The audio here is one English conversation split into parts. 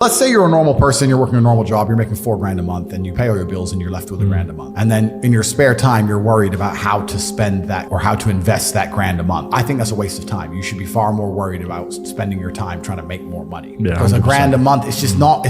Let's say you're a normal person, you're working a normal job, you're making $4,000 a month and you pay all your bills and you're left with $1,000 a month. And then in your spare time, you're worried about how to spend that or how to invest that $1,000 a month. I think that's a waste of time. You should be far more worried about spending your time trying to make more money. Yeah, because 100%. $1,000 a month, it's just not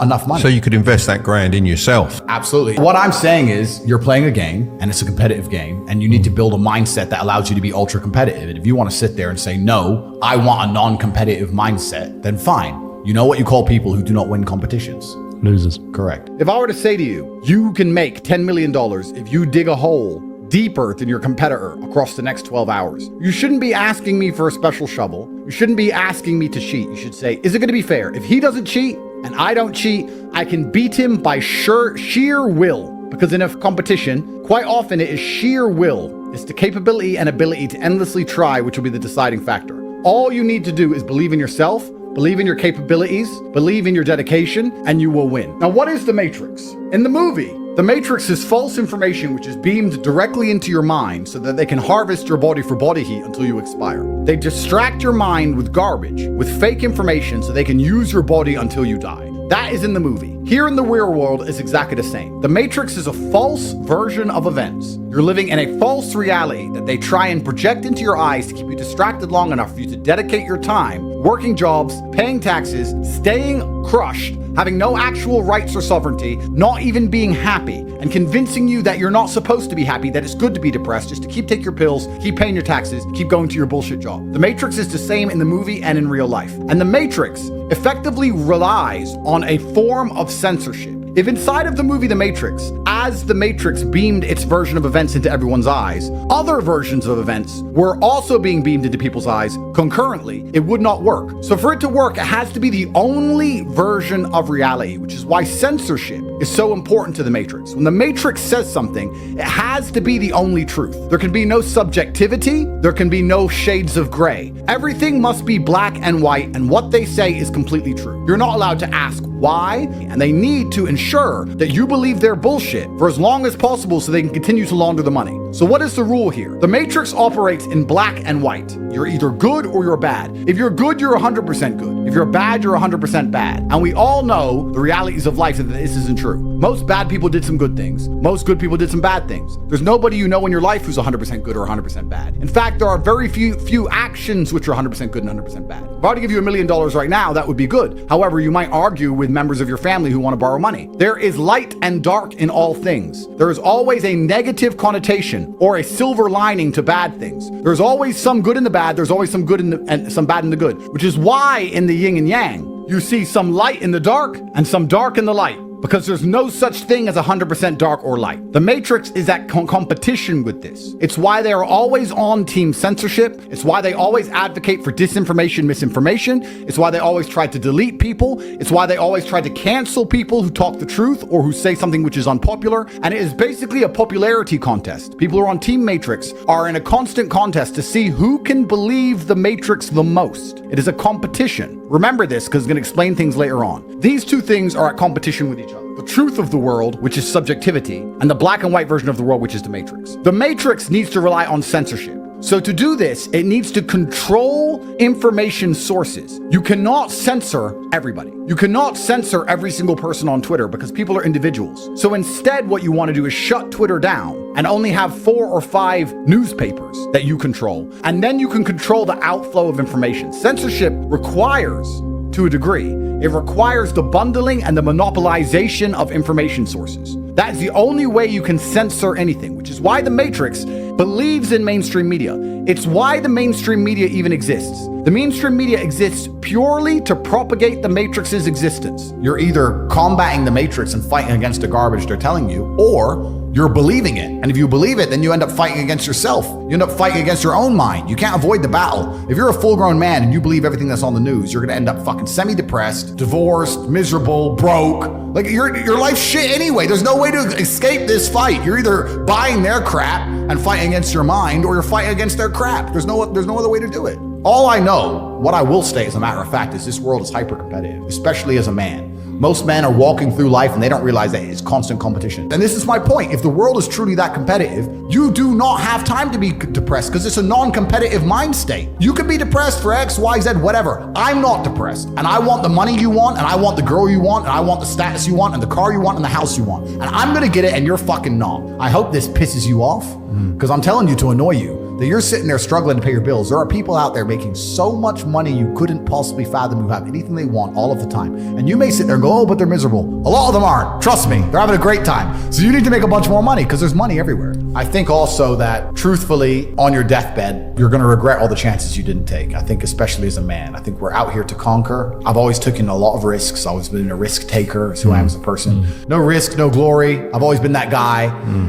enough money. So you could invest that grand in yourself. Absolutely. What I'm saying is you're playing a game and it's a competitive game and you need to build a mindset that allows you to be ultra competitive. And if you want to sit there and say, no, I want a non-competitive mindset, then fine. You know what you call people who do not win competitions? Losers. Correct. If I were to say to you, you can make $10 million if you dig a hole deeper than your competitor across the next 12 hours, you shouldn't be asking me for a special shovel. You shouldn't be asking me to cheat. You should say, is it going to be fair? If he doesn't cheat and I don't cheat, I can beat him by sheer will. Because in a competition, quite often it is sheer will. It's the capability and ability to endlessly try, which will be the deciding factor. All you need to do is believe in yourself, believe in your capabilities, believe in your dedication, and you will win. Now, what is the Matrix? In the movie, the Matrix is false information which is beamed directly into your mind so that they can harvest your body for body heat until you expire. They distract your mind with garbage, with fake information so they can use your body until you die. That is in the movie. Here in the real world is exactly the same. The Matrix is a false version of events. You're living in a false reality that they try and project into your eyes to keep you distracted long enough for you to dedicate your time, working jobs, paying taxes, staying crushed, having no actual rights or sovereignty, not even being happy, and convincing you that you're not supposed to be happy, that it's good to be depressed, just to keep taking your pills, keep paying your taxes, keep going to your bullshit job. The Matrix is the same in the movie and in real life. And the Matrix effectively relies on a form of censorship. If inside of the movie The Matrix, as the Matrix beamed its version of events into everyone's eyes, other versions of events were also being beamed into people's eyes concurrently, it would not work. So for it to work, it has to be the only version of reality, which is why censorship is so important to the Matrix. When the Matrix says something, it has to be the only truth. There can be no subjectivity, there can be no shades of gray. Everything must be black and white, and what they say is completely true. You're not allowed to ask why, and they need to ensure that you believe their bullshit for as long as possible so they can continue to launder the money. So what is the rule here? The Matrix operates in black and white. You're either good or you're bad. If you're good, you're 100% good. If you're bad, you're 100% bad. And we all know the realities of life that this isn't true. Most bad people did some good things. Most good people did some bad things. There's nobody you know in your life who's 100% good or 100% bad. In fact, there are very few actions which are 100% good and 100% bad. If I were to give you $1 million right now, that would be good. However, you might argue with members of your family who want to borrow money. There is light and dark in all things. There is always a negative connotation or a silver lining to bad things. There's always some good in the bad. There's always some good and some bad in the good, which is why in the yin and yang, you see some light in the dark and some dark in the light. Because there's no such thing as 100% dark or light. The Matrix is at competition with this. It's why they are always on team censorship. It's why they always advocate for disinformation, misinformation. It's why they always try to delete people. It's why they always try to cancel people who talk the truth or who say something which is unpopular. And it is basically a popularity contest. People who are on Team Matrix are in a constant contest to see who can believe the Matrix the most. It is a competition. Remember this because it's going to explain things later on. These two things are at competition with each other. The truth of the world, which is subjectivity, and the black and white version of the world, which is the Matrix. The Matrix needs to rely on censorship. So to do this, it needs to control information sources. You cannot censor everybody. You cannot censor every single person on Twitter because people are individuals. So instead, what you want to do is shut Twitter down and only have 4 or 5 newspapers that you control. And then you can control the outflow of information. Censorship requires, to a degree, it requires the bundling and the monopolization of information sources. That is the only way you can censor anything, which is why the Matrix believes in mainstream media. It's why the mainstream media even exists. The mainstream media exists purely to propagate the Matrix's existence. You're either combating the Matrix and fighting against the garbage they're telling you, or you're believing it. And if you believe it, then you end up fighting against yourself. You end up fighting against your own mind. You can't avoid the battle. If you're a full-grown man and you believe everything that's on the news, you're gonna end up fucking semi-depressed, divorced, miserable, broke. Like your life's shit anyway. There's no way to escape this fight. You're either buying their crap and fighting against your mind, or you're fighting against their crap. There's no other way to do it. All I know, what I will state as a matter of fact, is this world is hyper-competitive, especially as a man. Most men are walking through life and they don't realize that it's constant competition. And this is my point. If the world is truly that competitive, you do not have time to be depressed because it's a non-competitive mind state. You could be depressed for X, Y, Z, whatever. I'm not depressed. And I want the money you want, and I want the girl you want, and I want the status you want, and the car you want, and the house you want. And I'm gonna get it, and you're fucking not. I hope this pisses you off, because I'm telling you to annoy you. That you're sitting there struggling to pay your bills. There are people out there making so much money you couldn't possibly fathom who have anything they want all of the time. And you may sit there and go, oh, but they're miserable. A lot of them aren't. Trust me, they're having a great time. So you need to make a bunch more money because there's money everywhere. I think also that truthfully, on your deathbed, you're gonna regret all the chances you didn't take. I think especially as a man, I think we're out here to conquer. I've always taken a lot of risks. I've always been a risk taker. It's who I am as a person. No risk, no glory. I've always been that guy.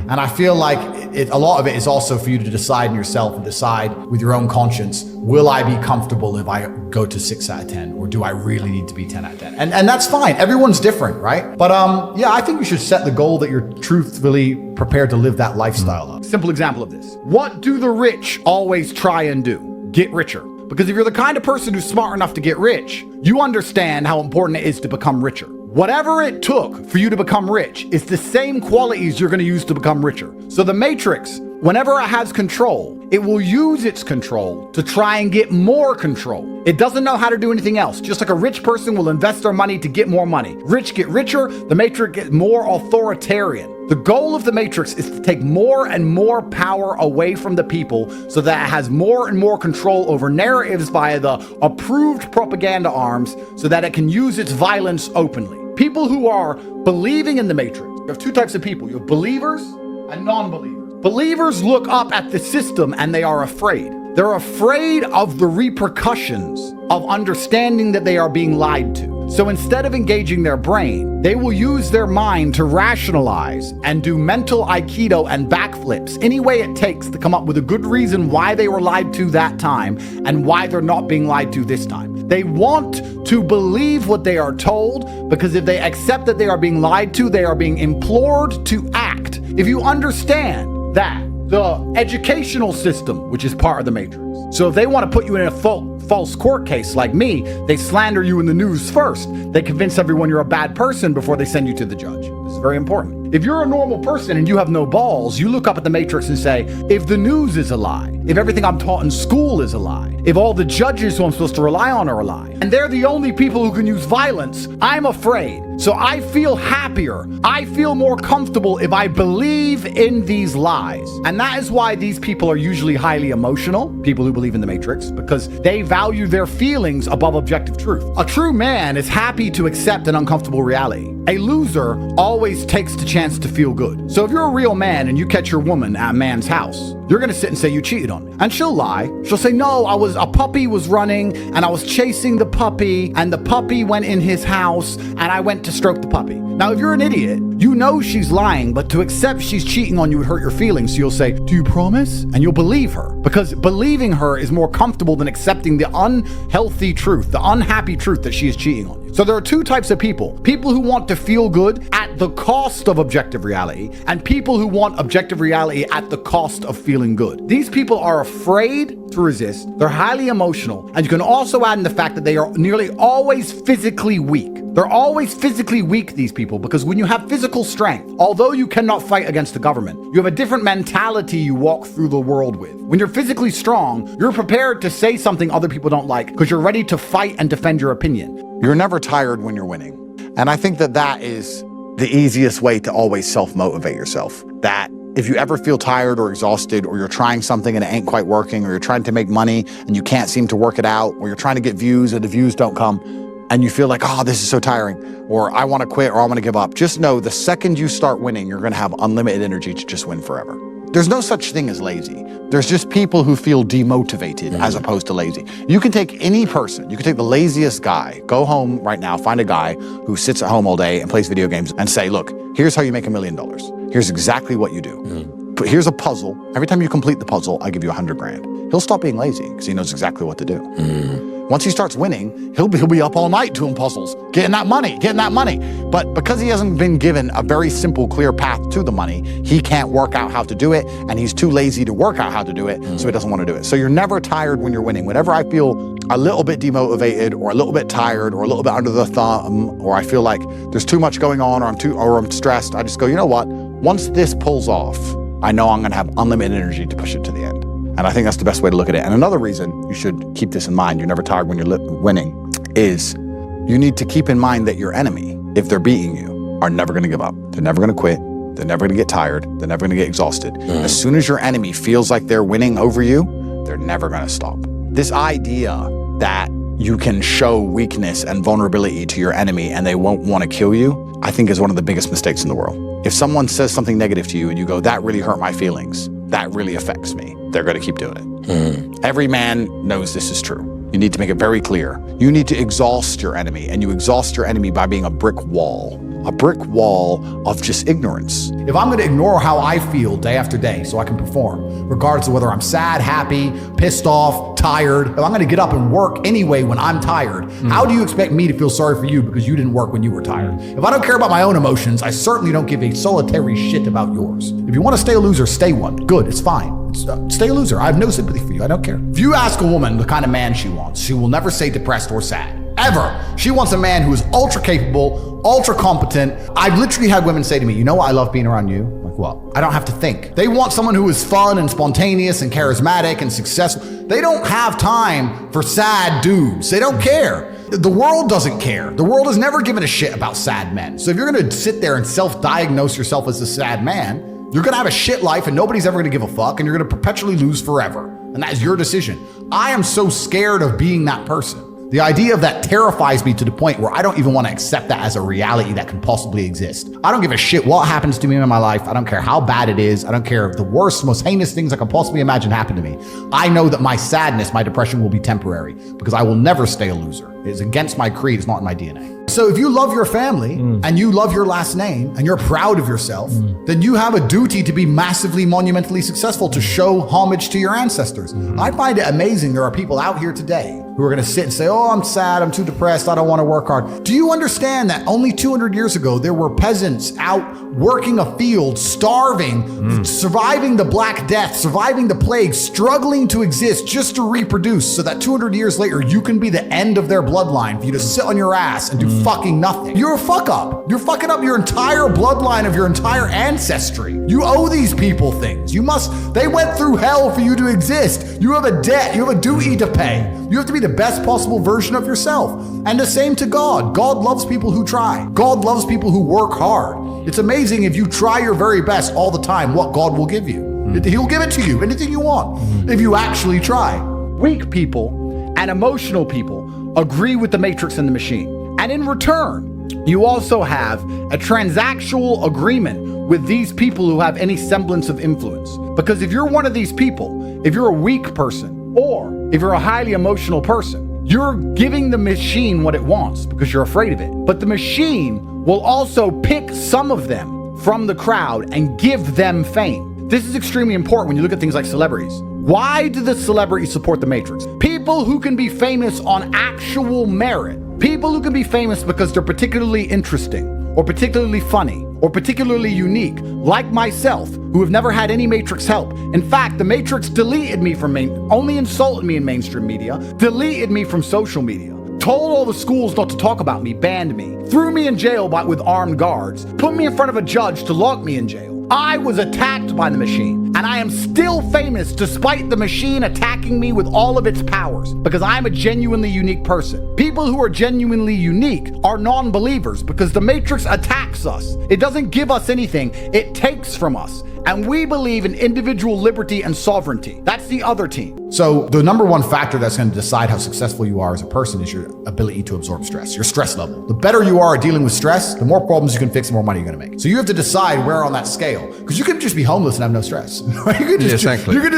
And I feel like a lot of it is also for you to decide in yourself and decide with your own conscience, will I be comfortable if I go to 6 out of 10, or do I really need to be 10 out of 10? And that's fine. Everyone's different, right? But yeah, I think you should set the goal that you're truthfully prepared to live that lifestyle of. Simple example of this. What do the rich always try and do? Get richer. Because if you're the kind of person who's smart enough to get rich, you understand how important it is to become richer. Whatever it took for you to become rich is the same qualities you're going to use to become richer. So the Matrix, whenever it has control, it will use its control to try and get more control. It doesn't know how to do anything else. Just like a rich person will invest their money to get more money. Rich get richer, the Matrix gets more authoritarian. The goal of the Matrix is to take more and more power away from the people so that it has more and more control over narratives via the approved propaganda arms so that it can use its violence openly. People who are believing in the Matrix, you have two types of people. You have believers and non-believers. Believers look up at the system and they are afraid. They're afraid of the repercussions of understanding that they are being lied to. So instead of engaging their brain, they will use their mind to rationalize and do mental aikido and backflips any way it takes to come up with a good reason why they were lied to that time and why they're not being lied to this time. They want to believe what they are told because if they accept that they are being lied to, they are being implored to act. If you understand that the educational system, which is part of the Matrix. So if they want to put you in a false court case like me, they slander you in the news first. They convince everyone you're a bad person before they send you to the judge. This is very important. If you're a normal person and you have no balls, you look up at the Matrix and say, if the news is a lie, if everything I'm taught in school is a lie, if all the judges who I'm supposed to rely on are a lie, and they're the only people who can use violence, I'm afraid. So I feel happier. I feel more comfortable if I believe in these lies. And that is why these people are usually highly emotional, people who believe in the Matrix, because they value their feelings above objective truth. A true man is happy to accept an uncomfortable reality. A loser always takes the chance to feel good. So if you're a real man and you catch your woman at a man's house, you're gonna sit and say you cheated on me. And she'll lie. She'll say, no, a puppy was running and I was chasing the puppy and the puppy went in his house and I went to stroke the puppy. Now, if you're an idiot, you know she's lying, but to accept she's cheating on you would hurt your feelings. So you'll say, do you promise? And you'll believe her because believing her is more comfortable than accepting the unhealthy truth, the unhappy truth that she is cheating on you. So there are two types of people who want to feel good at the cost of objective reality and people who want objective reality at the cost of feeling good. These people are afraid to resist. They're highly emotional. And you can also add in the fact that they are nearly always physically weak. They're always physically weak, these people, because when you have physical strength, although you cannot fight against the government, you have a different mentality you walk through the world with. When you're physically strong, you're prepared to say something other people don't like because you're ready to fight and defend your opinion. You're never tired when you're winning. And I think that is the easiest way to always self-motivate yourself. That if you ever feel tired or exhausted, or you're trying something and it ain't quite working, or you're trying to make money and you can't seem to work it out, or you're trying to get views and the views don't come, and you feel like, oh, this is so tiring, or I want to quit, or I want to give up, just know the second you start winning, you're going to have unlimited energy to just win forever. There's no such thing as lazy. There's just people who feel demotivated as opposed to lazy. You can take any person, you can take the laziest guy, go home right now, find a guy who sits at home all day and plays video games and say, look, here's how you make $1 million. Here's exactly what you do. But here's a puzzle. Every time you complete the puzzle, I give you 100 grand. He'll stop being lazy because he knows exactly what to do. Once he starts winning, he'll be up all night doing puzzles, getting that money. But because he hasn't been given a very simple, clear path to the money, he can't work out how to do it, and he's too lazy to work out how to do it, so he doesn't want to do it. So you're never tired when you're winning. Whenever I feel a little bit demotivated or a little bit tired or a little bit under the thumb, or I feel like there's too much going on, or I'm stressed, I just go, you know what? Once this pulls off, I know I'm gonna have unlimited energy to push it to the end. And I think that's the best way to look at it. And another reason you should keep this in mind, you're never tired when you're winning, is you need to keep in mind that your enemy, if they're beating you, are never gonna give up. They're never gonna quit. They're never gonna get tired. They're never gonna get exhausted. As soon as your enemy feels like they're winning over you, they're never gonna stop. This idea that you can show weakness and vulnerability to your enemy and they won't want to kill you, I think is one of the biggest mistakes in the world. If someone says something negative to you and you go, that really hurt my feelings, that really affects me, they're going to keep doing it. Every man knows this is true. You need to make it very clear. You need to exhaust your enemy, and you exhaust your enemy by being a brick wall of just ignorance. If I'm going to ignore how I feel day after day so I can perform, regardless of whether I'm sad, happy, pissed off, tired, if I'm going to get up and work anyway when I'm tired, how do you expect me to feel sorry for you because you didn't work when you were tired? If I don't care about my own emotions, I certainly don't give a solitary shit about yours. If you want to stay a loser, stay one. Good, it's fine. Stay a loser. I have no sympathy for you. I don't care. If you ask a woman the kind of man she wants, she will never say depressed or sad. Ever. She wants a man who is ultra capable, ultra competent. I've literally had women say to me, you know what I love being around you? I'm like, what? I don't have to think. They want someone who is fun and spontaneous and charismatic and successful. They don't have time for sad dudes. They don't care. The world doesn't care. The world has never given a shit about sad men. So if you're gonna sit there and self-diagnose yourself as a sad man, you're gonna have a shit life and nobody's ever gonna give a fuck, and you're gonna perpetually lose forever. And that is your decision. I am so scared of being that person. The idea of that terrifies me to the point where I don't even want to accept that as a reality that can possibly exist. I don't give a shit what happens to me in my life. I don't care how bad it is. I don't care if the worst, most heinous things I can possibly imagine happen to me. I know that my sadness, my depression will be temporary because I will never stay a loser. It is against my creed. It's not in my DNA. So if you love your family and you love your last name and you're proud of yourself, then you have a duty to be massively, monumentally successful, to show homage to your ancestors. I find it amazing there are people out here today who are going to sit and say, oh, I'm sad, I'm too depressed, I don't want to work hard. Do you understand that only 200 years ago, there were peasants out working a field, starving, surviving the Black Death, surviving the plague, struggling to exist just to reproduce, so that 200 years later, you can be the end of their bloodline for you to sit on your ass and do fucking nothing. You're a fuck up. You're fucking up your entire bloodline of your entire ancestry. You owe these people things. They went through hell for you to exist. You have a debt, you have a duty to pay. You have to be the best possible version of yourself. And the same to God. God loves people who try. God loves people who work hard. It's amazing if you try your very best all the time, what God will give you. He'll give it to you, anything you want, if you actually try. Weak people and emotional people agree with the matrix and the machine. And in return, you also have a transactional agreement with these people who have any semblance of influence. Because if you're one of these people, if you're a weak person, or if you're a highly emotional person, you're giving the machine what it wants because you're afraid of it. But the machine will also pick some of them from the crowd and give them fame. This is extremely important when you look at things like celebrities. Why do the celebrities support the matrix? People who can be famous on actual merit. People who can be famous because they're particularly interesting, or particularly funny, or particularly unique, like myself, who have never had any Matrix help. In fact, the Matrix deleted me from only insulted me in mainstream media, deleted me from social media, told all the schools not to talk about me, banned me, threw me in jail with armed guards, put me in front of a judge to lock me in jail. I was attacked by the machine, and I am still famous despite the machine attacking me with all of its powers, because I'm a genuinely unique person. People who are genuinely unique are non-believers because the Matrix attacks us. It doesn't give us anything, it takes from us. And we believe in individual liberty and sovereignty. That's the other team. So the number one factor that's going to decide how successful you are as a person is your ability to absorb stress, your stress level. The better you are at dealing with stress, the more problems you can fix, the more money you're going to make. So you have to decide where on that scale, because you could just be homeless and have no stress. You could just, exactly. You could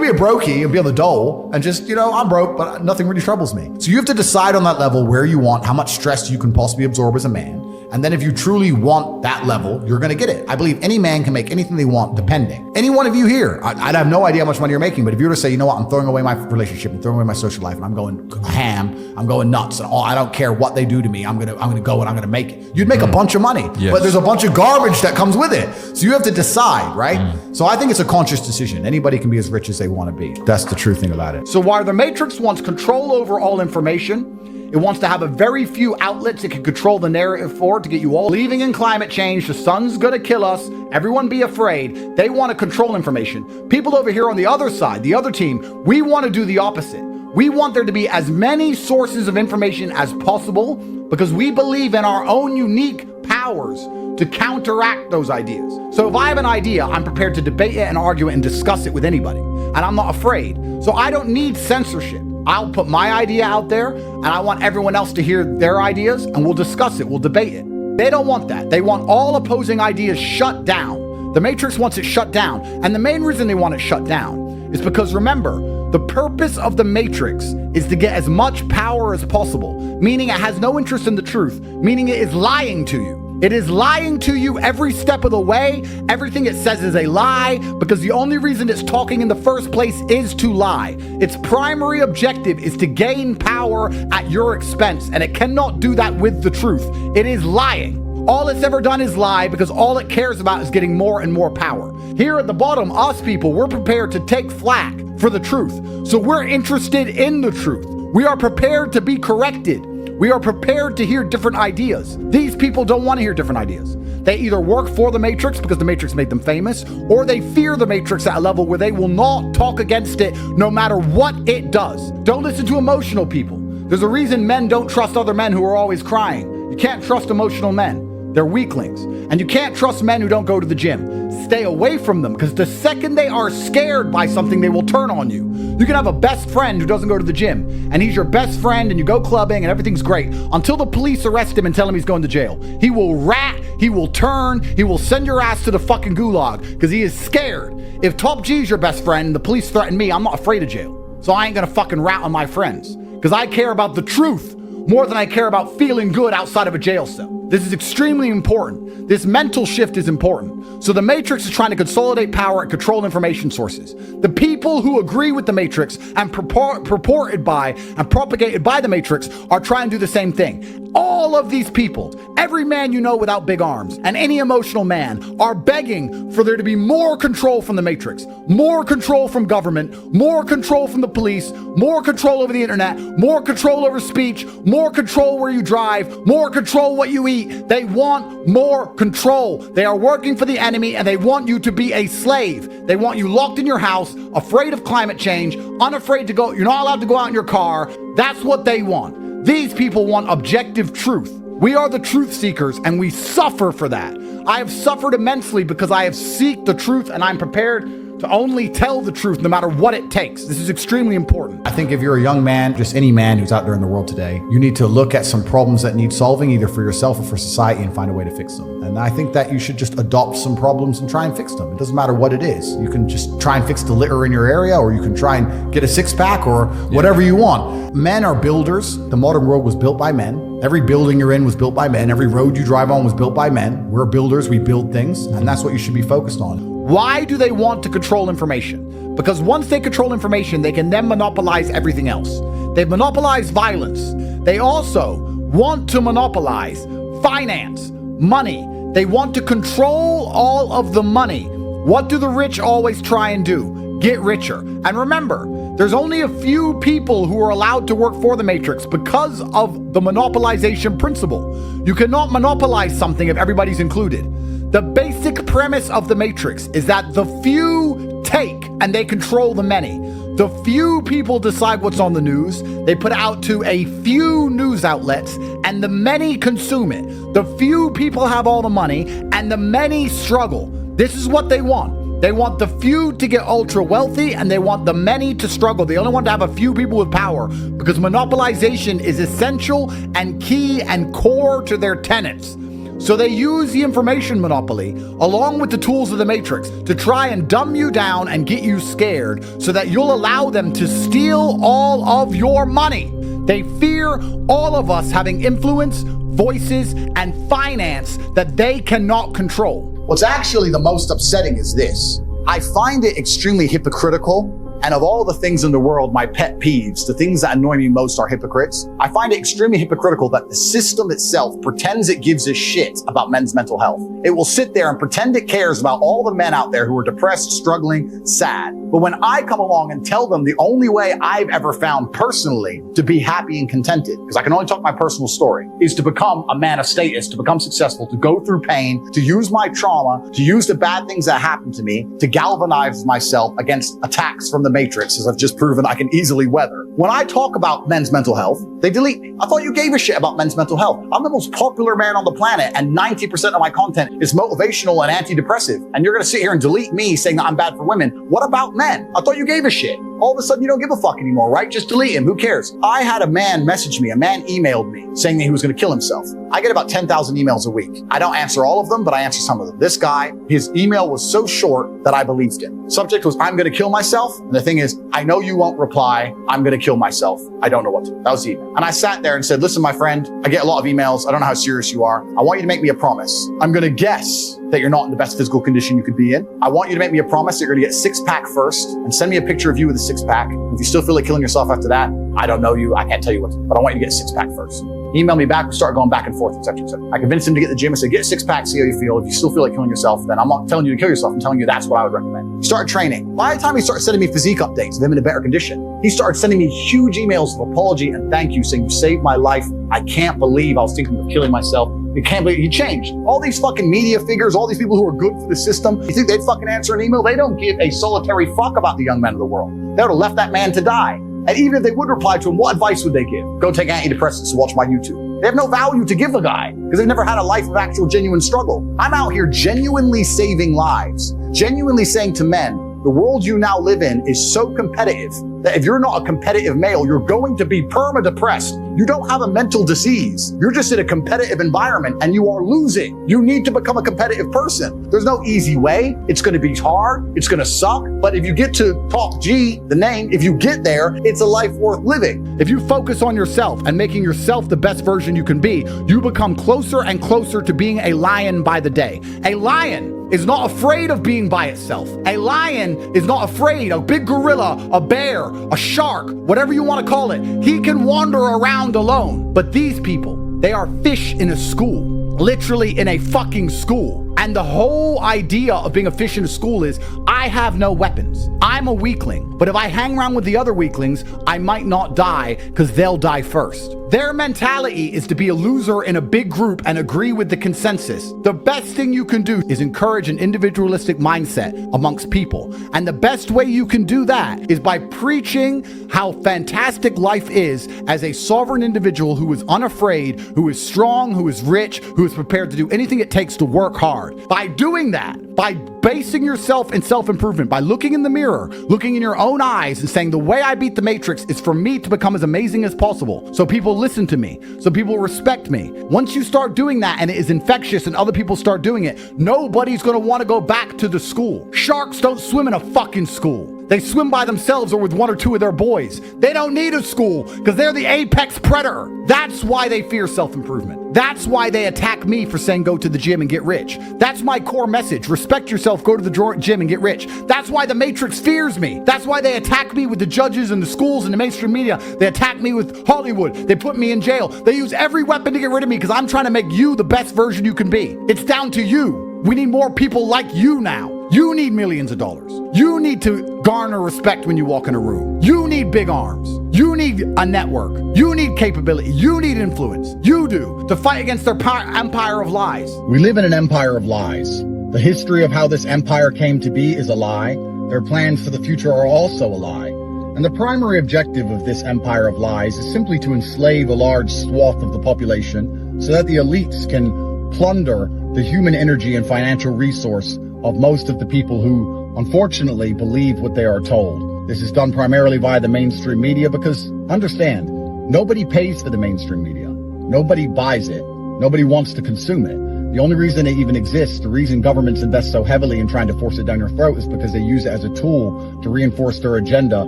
be a brokey and be on the dole and just, I'm broke, but nothing really troubles me. So you have to decide on that level where you want, how much stress you can possibly absorb as a man. And then if you truly want that level, you're going to get it. I believe any man can make anything they want, depending. Any one of you here, I'd have no idea how much money you're making, but if you were to say, you know what, I'm throwing away my relationship, I'm throwing away my social life, and I'm going ham, I'm going nuts, and I don't care what they do to me, I'm gonna go and I'm gonna make it. You'd make a bunch of money, Yes. but there's a bunch of garbage that comes with it. So you have to decide, right? So I think it's a conscious decision. Anybody can be as rich as they want to be. That's the true thing about it. So while the Matrix wants control over all information, it wants to have a very few outlets it can control the narrative for to get you all believing in climate change, the sun's gonna kill us, everyone be afraid. They want to control information. People over here on the other side, the other team, we want to do the opposite. We want there to be as many sources of information as possible because we believe in our own unique powers to counteract those ideas. So if I have an idea, I'm prepared to debate it and argue it and discuss it with anybody. And I'm not afraid. So I don't need censorship. I'll put my idea out there and I want everyone else to hear their ideas and we'll discuss it, we'll debate it. They don't want that. They want all opposing ideas shut down. The Matrix wants it shut down. And the main reason they want it shut down is because remember, the purpose of the Matrix is to get as much power as possible, meaning it has no interest in the truth, meaning it is lying to you. It is lying to you every step of the way. Everything it says is a lie because the only reason it's talking in the first place is to lie. Its primary objective is to gain power at your expense, and it cannot do that with the truth. It is lying. All it's ever done is lie because all it cares about is getting more and more power. Here at the bottom, us people, we're prepared to take flack for the truth. So we're interested in the truth. We are prepared to be corrected. We are prepared to hear different ideas. These people don't want to hear different ideas. They either work for the Matrix because the Matrix made them famous, or they fear the Matrix at a level where they will not talk against it no matter what it does. Don't listen to emotional people. There's a reason men don't trust other men who are always crying. You can't trust emotional men. They're weaklings. And you can't trust men who don't go to the gym. Stay away from them because the second they are scared by something, they will turn on you. You can have a best friend who doesn't go to the gym and he's your best friend and you go clubbing and everything's great until the police arrest him and tell him he's going to jail. He will rat, he will turn, he will send your ass to the fucking gulag because he is scared. If Top G's your best friend and the police threaten me, I'm not afraid of jail. So I ain't gonna fucking rat on my friends because I care about the truth more than I care about feeling good outside of a jail cell. This is extremely important. This mental shift is important. So the Matrix is trying to consolidate power and control information sources. The people who agree with the Matrix and purported by and propagated by the Matrix are trying to do the same thing. All of these people, every man you know without big arms and any emotional man are begging for there to be more control from the Matrix, more control from government, more control from the police, more control over the internet, more control over speech, more control where you drive, more control what you eat. They want more control. They are working for the enemy and they want you to be a slave. They want you locked in your house, afraid of climate change, unafraid to go. You're not allowed to go out in your car. That's what they want. These people want objective truth. We are the truth seekers and we suffer for that. I have suffered immensely because I have sought the truth and I'm prepared to only tell the truth no matter what it takes. This is extremely important. I think if you're a young man, just any man who's out there in the world today, you need to look at some problems that need solving either for yourself or for society and find a way to fix them. And I think that you should just adopt some problems and try and fix them. It doesn't matter what it is. You can just try and fix the litter in your area, or you can try and get a six-pack or whatever you want. Men are builders. The modern world was built by men. Every building you're in was built by men. Every road you drive on was built by men. We're builders. We build things. And that's what you should be focused on. Why do they want to control information? Because once they control information, they can then monopolize everything else. They've monopolized violence. They also want to monopolize finance, money. They want to control all of the money. What do the rich always try and do? Get richer. And remember, there's only a few people who are allowed to work for the Matrix because of the monopolization principle. You cannot monopolize something if everybody's included. The basic premise of the Matrix is that the few take and they control the many. The few people decide what's on the news. They put it out to a few news outlets and the many consume it. The few people have all the money and the many struggle. This is what they want. They want the few to get ultra wealthy and they want the many to struggle. They only want to have a few people with power because monopolization is essential and key and core to their tenets. So they use the information monopoly along with the tools of the Matrix to try and dumb you down and get you scared so that you'll allow them to steal all of your money. They fear all of us having influence, voices, and finance that they cannot control. What's actually the most upsetting is this. I find it extremely hypocritical. And of all the things in the world, my pet peeves, the things that annoy me most are hypocrites. I find it extremely hypocritical that the system itself pretends it gives a shit about men's mental health. It will sit there and pretend it cares about all the men out there who are depressed, struggling, sad. But when I come along and tell them the only way I've ever found personally to be happy and contented, because I can only talk my personal story, is to become a man of status, to become successful, to go through pain, to use my trauma, to use the bad things that happened to me, to galvanize myself against attacks from the Matrix, as I've just proven I can easily weather. When I talk about men's mental health, they delete me. I thought you gave a shit about men's mental health. I'm the most popular man on the planet, and 90% of my content is motivational and antidepressive. And you're gonna sit here and delete me saying that I'm bad for women. What about men? I thought you gave a shit. All of a sudden you don't give a fuck anymore, right? Just delete him. Who cares? I had a man message me, a man emailed me saying that he was gonna kill himself. I get about 10,000 emails a week. I don't answer all of them, but I answer some of them. This guy, his email was so short that I believed him. Subject was, I'm gonna kill myself. And the thing is, I know you won't reply. I'm gonna kill myself. I don't know what to do. That was the email. And I sat there and said, listen, my friend, I get a lot of emails. I don't know how serious you are. I want you to make me a promise. I'm gonna guess that you're not in the best physical condition you could be in. I want you to make me a promise that you're gonna get a six-pack first and send me a picture of you with a six-pack. If you still feel like killing yourself after that, I don't know you. I can't tell you what to do, but I want you to get a six-pack first. He emailed me back. We started going back and forth, etc., etc. I convinced him to get the gym. I said, get a six-pack, see how you feel. If you still feel like killing yourself, then I'm not telling you to kill yourself. I'm telling you that's what I would recommend. He started training. By the time he started sending me physique updates of him in a better condition, he started sending me huge emails of apology and thank you, saying you saved my life. I can't believe I was thinking of killing myself. You can't believe he changed. All these fucking media figures, all these people who are good for the system, you think they'd fucking answer an email? They don't give a solitary fuck about the young men of the world. They would have left that man to die. And even if they would reply to him, what advice would they give? Go take antidepressants and watch my YouTube. They have no value to give a guy because they've never had a life of actual genuine struggle. I'm out here genuinely saving lives, genuinely saying to men, the world you now live in is so competitive that if you're not a competitive male, you're going to be perma-depressed. You don't have a mental disease. You're just in a competitive environment and you are losing. You need to become a competitive person. There's no easy way. It's going to be hard. It's going to suck. But if you get to Top G, the name, if you get there, it's a life worth living. If you focus on yourself and making yourself the best version you can be, you become closer and closer to being a lion by the day. A lion is not afraid of being by itself. A lion is not afraid. A big gorilla, a bear, a shark, whatever you want to call it, he can wander around alone. But these people, they are fish in a school, literally in a fucking school. And the whole idea of being a fish in a school is, I have no weapons. I'm a weakling. But if I hang around with the other weaklings, I might not die because they'll die first. Their mentality is to be a loser in a big group and agree with the consensus. The best thing you can do is encourage an individualistic mindset amongst people. And the best way you can do that is by preaching how fantastic life is as a sovereign individual who is unafraid, who is strong, who is rich, who is prepared to do anything it takes to work hard. By doing that, by basing yourself in self-improvement, by looking in the mirror, looking in your own eyes and saying the way I beat the Matrix is for me to become as amazing as possible. So people listen to me, so people respect me. Once you start doing that and it is infectious and other people start doing it, nobody's gonna wanna go back to the school. Sharks don't swim in a fucking school. They swim by themselves or with one or two of their boys. They don't need a school because they're the apex predator. That's why they fear self-improvement. That's why they attack me for saying go to the gym and get rich. That's my core message. Respect yourself, go to the gym and get rich. That's why the Matrix fears me. That's why they attack me with the judges and the schools and the mainstream media. They attack me with Hollywood. They put me in jail. They use every weapon to get rid of me because I'm trying to make you the best version you can be. It's down to you. We need more people like you now. You need millions of dollars. You need to garner respect when you walk in a room. You need big arms. You need a network. You need capability. You need influence. You do, to fight against their empire of lies. We live in an empire of lies. The history of how this empire came to be is a lie. Their plans for the future are also a lie. And the primary objective of this empire of lies is simply to enslave a large swath of the population so that the elites can plunder the human energy and financial resource of most of the people who, unfortunately, believe what they are told. This is done primarily via the mainstream media because, understand, nobody pays for the mainstream media. Nobody buys it. Nobody wants to consume it. The only reason it even exists, the reason governments invest so heavily in trying to force it down your throat is because they use it as a tool to reinforce their agenda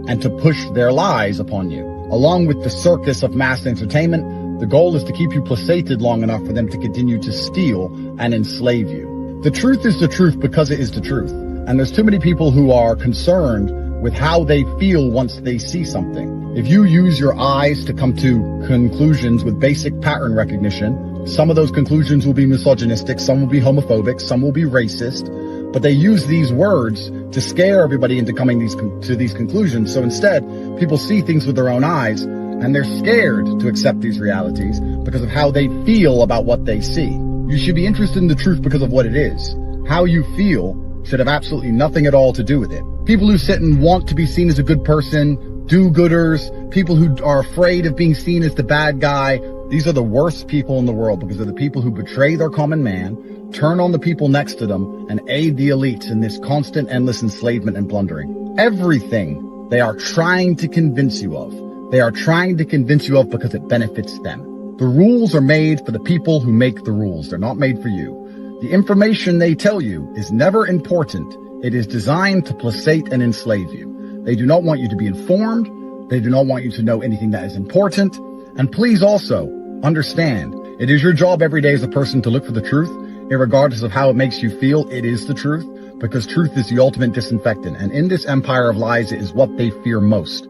and to push their lies upon you. Along with the circus of mass entertainment, The goal is to keep you placated long enough for them to continue to steal and enslave you. The truth is the truth because it is the truth. And there's too many people who are concerned with how they feel once they see something. If you use your eyes to come to conclusions with basic pattern recognition, some of those conclusions will be misogynistic, some will be homophobic, some will be racist, but they use these words to scare everybody into coming to these conclusions. So instead, people see things with their own eyes, and they're scared to accept these realities because of how they feel about what they see. You should be interested in the truth because of what it is. How you feel should have absolutely nothing at all to do with it. People who sit and want to be seen as a good person, do-gooders, people who are afraid of being seen as the bad guy, these are the worst people in the world because they're the people who betray their common man, turn on the people next to them, and aid the elites in this constant, endless enslavement and plundering. Everything they are trying to convince you of, they are trying to convince you of because it benefits them. The rules are made for the people who make the rules. They're not made for you. The information they tell you is never important. It is designed to placate and enslave you. They do not want you to be informed. They do not want you to know anything that is important. And please also understand, it is your job every day as a person to look for the truth. Irregardless of how it makes you feel, it is the truth, because truth is the ultimate disinfectant. And in this empire of lies, it is what they fear most.